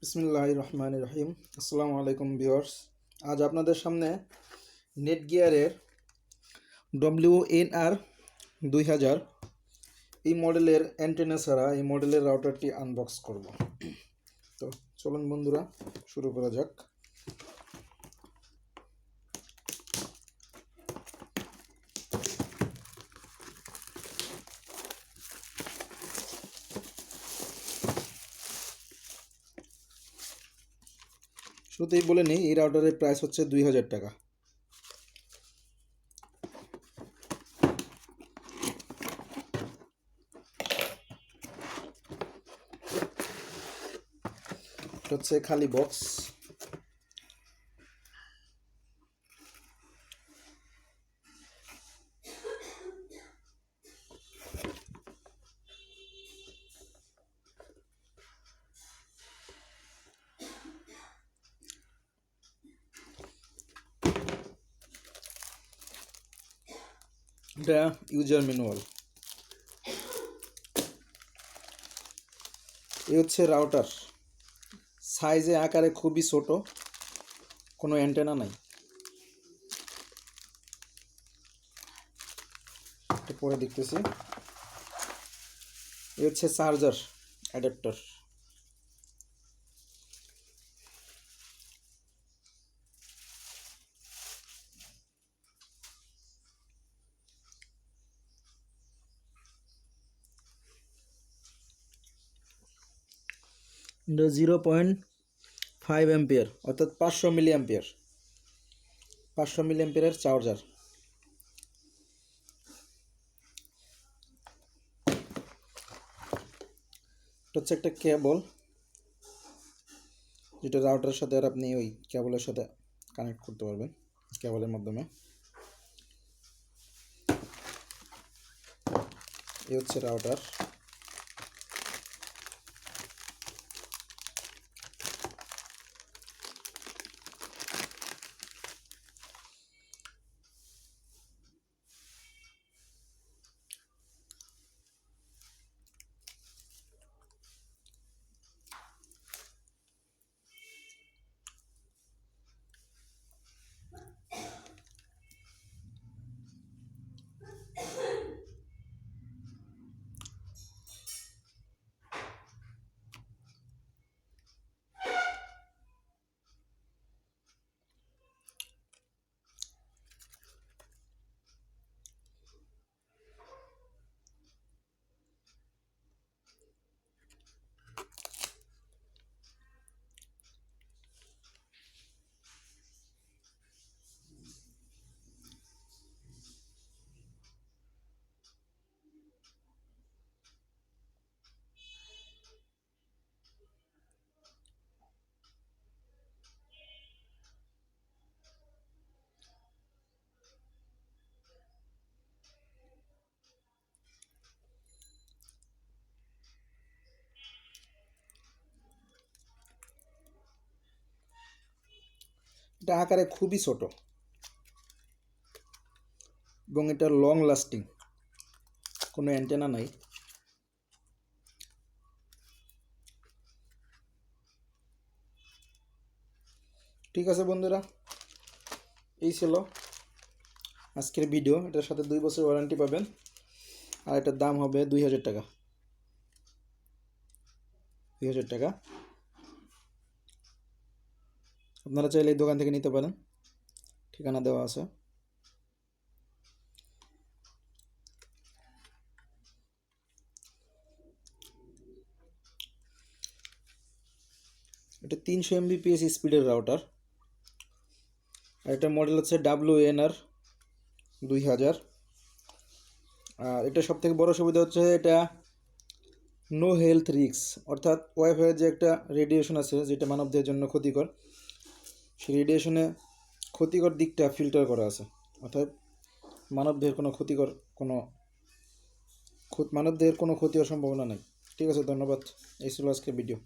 বিসমিল্লাহির রহমানির রহিম। আসসালামু আলাইকুম ভিউয়ার্স। আজ আপনাদের সামনে নেটগিয়ারের WNR2000 এই মডেলের অ্যান্টেনা ছাড়া এই মডেলের রাউটারটি আনবক্স করব। তো চলুন বন্ধুরা শুরু করা যাক। শুরুতেই বলে নিই, এই রাউটারের প্রাইস হচ্ছে 2000 টাকা। এটা হচ্ছে খালি বক্স। এটা ইউজার ম্যানুয়াল। এই হচ্ছে রাউটার। সাইজে আকারে খুবই ছোট, কোনো অ্যান্টেনা নাই। এটা পরে দেখতেছি। এই হচ্ছে চার্জার অ্যাডাপ্টার। এটা 0.5 অ্যাম্পিয়ার অর্থাৎ 500 মিলি অ্যাম্পিয়ার। 500 মিলি অ্যাম্পিয়ারের চার্জার। এটা হচ্ছে একটা কেবল, যেটা রাউটারের সাথে আর আপনি ওই কেবলের সাথে কানেক্ট করতে পারবেন কেবলের মাধ্যমে। এই হচ্ছে রাউটার। এটা আকারে খুবই ছোট এবং এটা লং লাস্টিং, কোনো অ্যান্টেনা নাই। ঠিক আছে বন্ধুরা, এই ছিল আজকের ভিডিও। এটার সাথে 2 বছর ওয়ারেন্টি পাবেন, আর এটার দাম হবে 2000 টাকা। 2000 টাকা। আপনারা চাইলে এই দোকান থেকে নিতে পারেন, ঠিকানা দেওয়া আছে। এটা 300 Mbps স্পিডের রাউটার। আর এটার মডেল হচ্ছে WNR2000। আর এটা সবথেকে বড় সুবিধা হচ্ছে এটা নো হেলথ রিস্ক, অর্থাৎ ওয়াইফাইয়ের যে একটা রেডিয়েশন আছে যেটা মানবদের জন্য ক্ষতিকর, সেই রেডিয়েশনে ক্ষতিকর দিকটা ফিল্টার করা আছে। অর্থাৎ মানবদেহের কোনো ক্ষতি হওয়ার সম্ভাবনা নেই। ঠিক আছে, ধন্যবাদ। এই ছিল আজকের ভিডিও।